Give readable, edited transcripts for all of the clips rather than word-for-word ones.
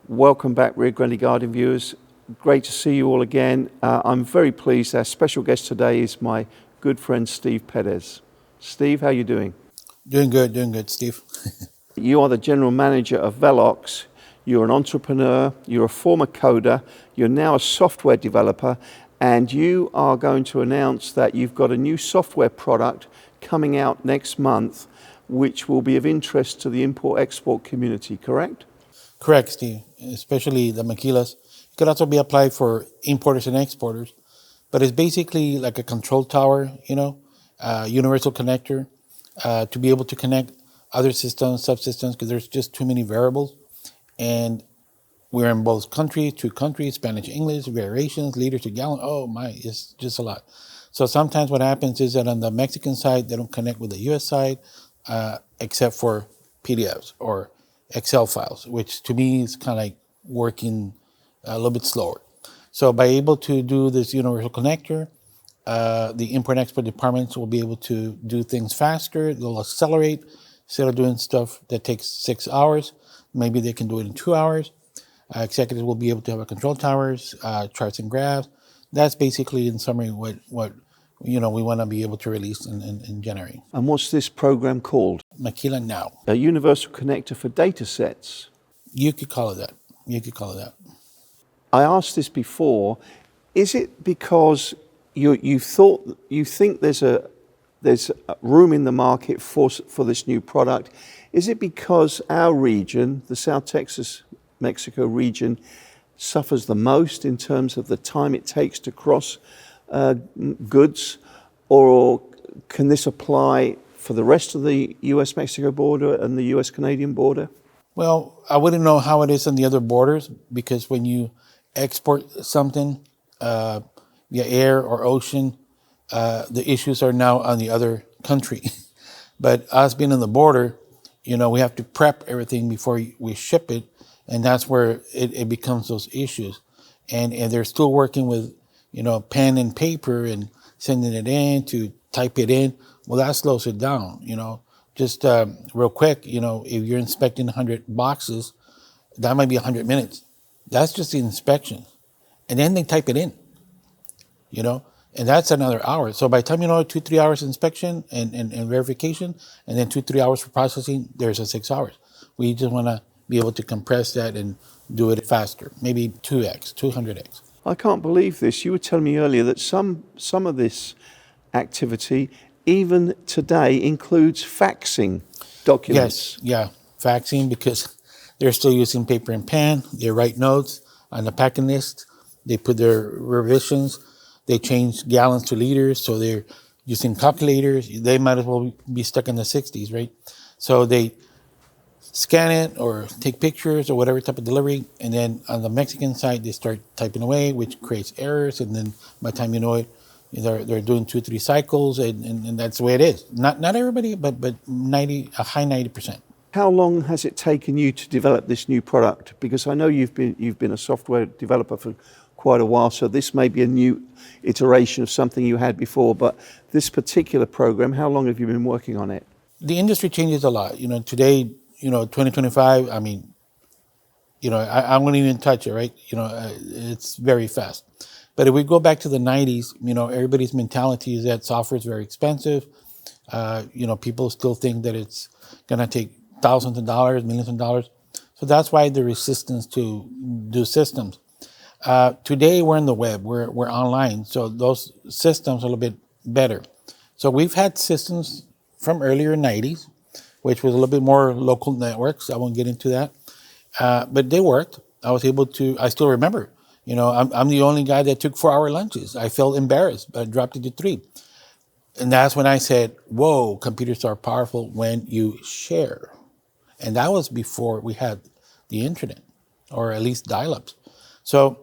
Welcome back, Rio Grande Garden viewers. Great to see you all again. I'm very pleased. Our special guest today is my good friend, Steve Perez. Steve, how are you doing? Doing good, Steve. You are the general manager of Velox. You're an entrepreneur, you're a former coder, you're now a software developer, and you are going to announce that you've got a new software product coming out next month, which will be of interest to the import-export community, correct? Correct, Steve. Especially the maquilas. It could also be applied for importers and exporters, but it's basically like a control tower, universal connector to be able to connect other systems, subsystems, because there's just too many variables. And we're in both countries, two countries, Spanish, English, variations, liters to gallon. Oh my, it's just a lot. So sometimes what happens is that on the Mexican side, they don't connect with the US side, except for PDFs or Excel files, which to me is kind of like working a little bit slower. So by able to do this universal connector, the import and export departments will be able to do things faster. They'll accelerate. Instead of doing stuff that takes 6 hours, maybe they can do it in 2 hours. Executives will be able to have a control towers, charts and graphs. That's basically, in summary, what we want to be able to release in January. And what's this program called? Maquila Now. A universal connector for data sets. You could call it that. I asked this before. Is it because you think there's room in the market for this new product? Is it because our region, the South Texas, Mexico region, suffers the most in terms of the time it takes to cross goods, or can this apply for the rest of the US-Mexico border and the US-Canadian border? Well, I wouldn't know how it is on the other borders, because when you export something via air or ocean, the issues are now on the other country. But us being on the border, we have to prep everything before we ship it, and that's where it becomes those issues. And they're still working with, pen and paper and sending it in to type it in. Well, that slows it down, Just real quick, if you're inspecting 100 boxes, that might be 100 minutes. That's just the inspection. And then they type it in, and that's another hour. So by the time 2-3 hours inspection and verification, and then 2-3 hours for processing, there's a 6 hours. We just want to be able to compress that and do it faster, maybe 2x, 200x. I can't believe this. You were telling me earlier that some of this activity, even today, includes faxing documents. Yes, yeah, faxing, because they're still using paper and pen. They write notes on the packing list. They put their revisions. They change gallons to liters, so they're using calculators. They might as well be stuck in the 60s, right? So they scan it or take pictures or whatever type of delivery, and then on the Mexican side, they start typing away, which creates errors, and then by the time you know it, they're doing 2-3 cycles, and that's the way it is. Not everybody, but a high 90%. How long has it taken you to develop this new product? Because I know you've been a software developer for quite a while, so this may be a new iteration of something you had before, but this particular program, how long have you been working on it? The industry changes a lot. Today, 2025, I won't even touch it, right? It's very fast. But if we go back to the 90s, everybody's mentality is that software is very expensive. People still think that it's going to take thousands of dollars, millions of dollars. So that's why the resistance to do systems. Today, we're in the web, we're online. So those systems are a little bit better. So we've had systems from earlier 90s, which was a little bit more local networks. I won't get into that. But they worked. I still remember, I'm the only guy that took 4-hour lunches. I felt embarrassed, but I dropped it to 3. And that's when I said, whoa, computers are powerful when you share. And that was before we had the internet, or at least dial-ups. So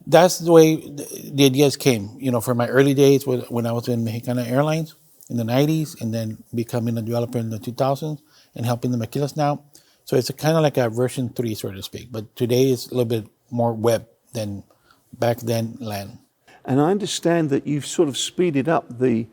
that's the way the ideas came, from my early days when I was in Mexicana Airlines in the 90s, and then becoming a developer in the 2000s and helping the Maquilas Now. So it's kind of like a version 3, so to speak. But today it's a little bit more web than back then LAN. And I understand that you've sort of speeded up the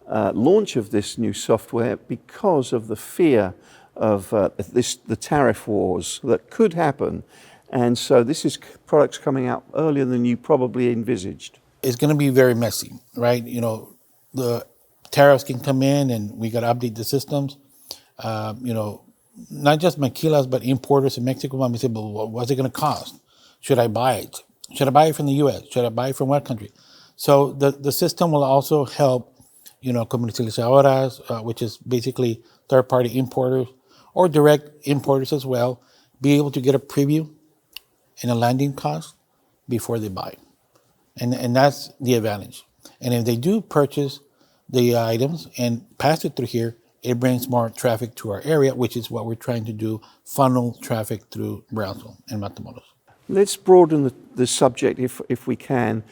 launch of this new software because of the fear of the tariff wars that could happen. And so this is products coming out earlier than you probably envisaged. It's going to be very messy, right? The tariffs can come in and we got to update the systems. Not just maquilas, but importers in Mexico want me to say, well, what's it going to cost? Should I buy it? Should I buy it from the U.S.? Should I buy it from what country? So the system will also help, comercializadoras, which is basically third-party importers or direct importers as well, be able to get a preview and a landing cost before they buy. And that's the advantage. And if they do purchase the items and pass it through here, it brings more traffic to our area, which is what we're trying to do, funnel traffic through Brownsville and Matamoros. Let's broaden the subject if we can.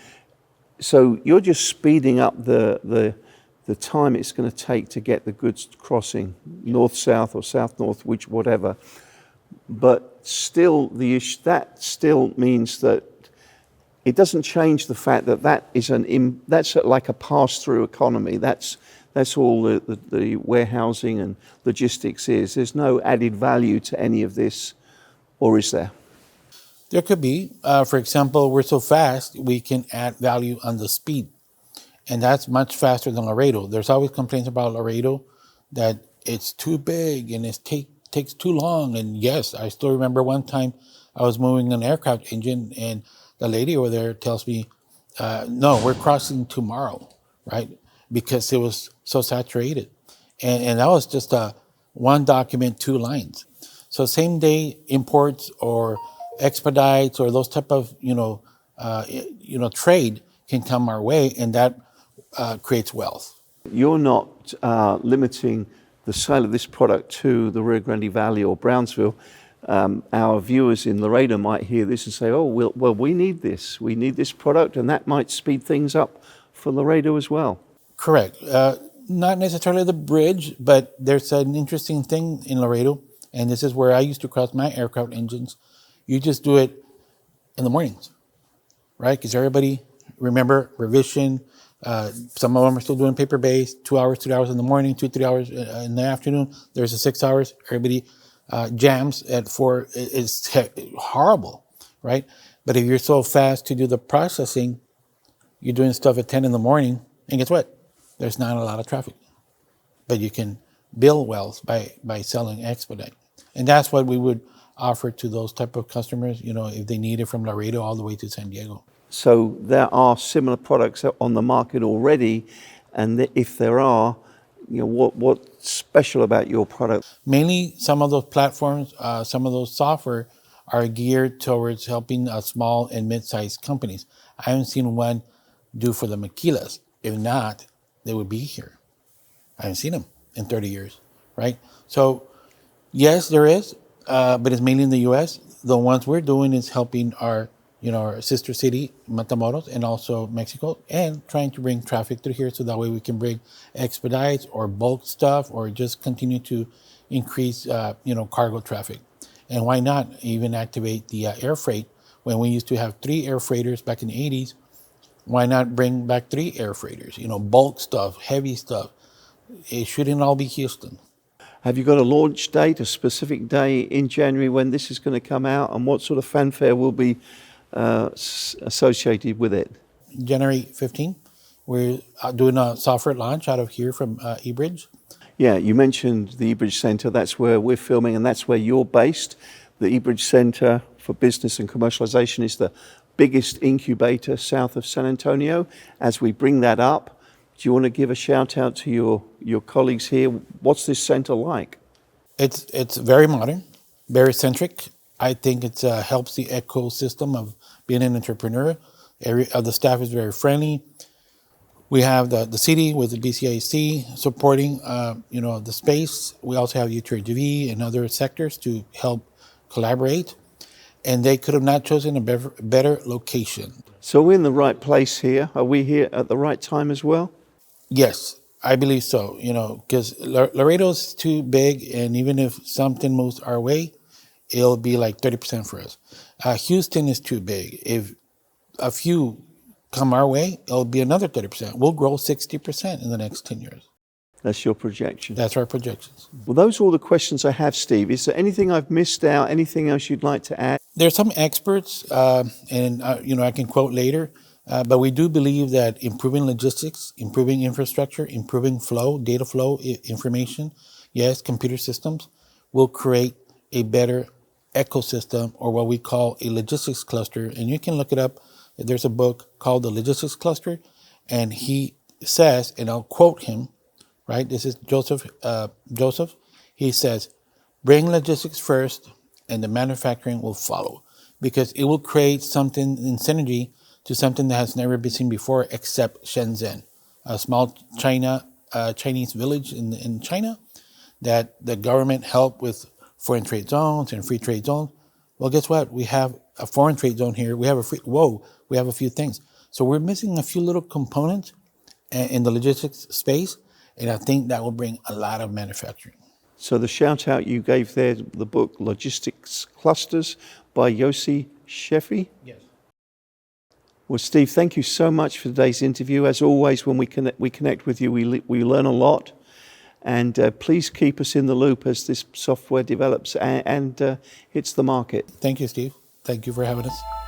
So you're just speeding up the time it's going to take to get the goods crossing north-south or south-north, whatever. But still, that still means that it doesn't change the fact that that's like a pass-through economy. That's all the warehousing and logistics is. There's no added value to any of this, or is there? There could be. For example, we're so fast, we can add value on the speed. And that's much faster than Laredo. There's always complaints about Laredo that it's too big and it takes too long. And yes, I still remember one time I was moving an aircraft engine and the lady over there tells me, no, we're crossing tomorrow, right? Because it was so saturated. And that was just one document, 2 lines. So same day imports or expedites or those type of, trade can come our way, and that creates wealth. You're not limiting the sale of this product to the Rio Grande Valley or Brownsville. Our viewers in Laredo might hear this and say, oh, well, we need this. We need this product, and that might speed things up for Laredo as well. Correct. Not necessarily the bridge, but there's an interesting thing in Laredo, and this is where I used to cross my aircraft engines. You just do it in the mornings, right? Because everybody, remember, revision, some of them are still doing paper-based, 2 hours, 3 hours in the morning, 2-3 hours in the afternoon. There's a 6 hours. Everybody jams at 4. It's horrible, right? But if you're so fast to do the processing, you're doing stuff at 10 in the morning, and guess what? There's not a lot of traffic. But you can build wealth by selling expedite. And that's what we would offer to those type of customers, if they need it from Laredo all the way to San Diego. So there are similar products on the market already, and if there are, what's special about your product? Mainly, some of those platforms, some of those software are geared towards helping small and mid-sized companies. I haven't seen one do for the maquilas. If not, they would be here. I haven't seen them in 30 years, right? So, yes, there is, but it's mainly in the U.S. The ones we're doing is helping our sister city, Matamoros, and also Mexico, and trying to bring traffic through here so that way we can bring expedites or bulk stuff or just continue to increase, cargo traffic. And why not even activate the air freight? When we used to have 3 air freighters back in the 80s, why not bring back 3 air freighters? Bulk stuff, heavy stuff. It shouldn't all be Houston. Have you got a launch date, a specific day in January when this is going to come out, and what sort of fanfare will be associated with it? January 15th, we're doing a software launch out of here from eBridge. Yeah, you mentioned the eBridge Center. That's where we're filming, and that's where you're based. The eBridge Center for Business and Commercialization is the biggest incubator south of San Antonio. As we bring that up, do you want to give a shout out to your colleagues here? What's this center like? It's very modern, very centric. I think it helps the ecosystem of being an entrepreneur. The staff is very friendly. We have the city with the BCIC supporting, the space. We also have UTRGV and other sectors to help collaborate. And they could have not chosen a better location. So we're in the right place here. Are we here at the right time as well? Yes, I believe so. Because Laredo's too big, and even if something moves our way, it'll be like 30% for us. Houston is too big. If a few come our way, it'll be another 30%. We'll grow 60% in the next 10 years. That's your projection. That's our projections. Well, those are all the questions I have, Steve. Is there anything I've missed out? Anything else you'd like to add? There's some experts, and I can quote later, but we do believe that improving logistics, improving infrastructure, improving flow, data flow, information, yes, computer systems, will create a better ecosystem, or what we call a logistics cluster. And you can look it up. There's a book called The Logistics Cluster, and he says, and I'll quote him, right? This is Joseph. He says, bring logistics first, and the manufacturing will follow, because it will create something in synergy to something that has never been seen before except Shenzhen, a small Chinese village in China that the government helped with foreign trade zones and free trade zones. Well, guess what? We have a foreign trade zone here. We have we have a few things. So we're missing a few little components in the logistics space, and I think that will bring a lot of manufacturing. So the shout out you gave there, the book Logistics Clusters by Yossi Sheffi. Yes. Well, Steve, thank you so much for today's interview. As always, when we connect with you, we learn a lot. And please keep us in the loop as this software develops and hits the market. Thank you, Steve. Thank you for having us.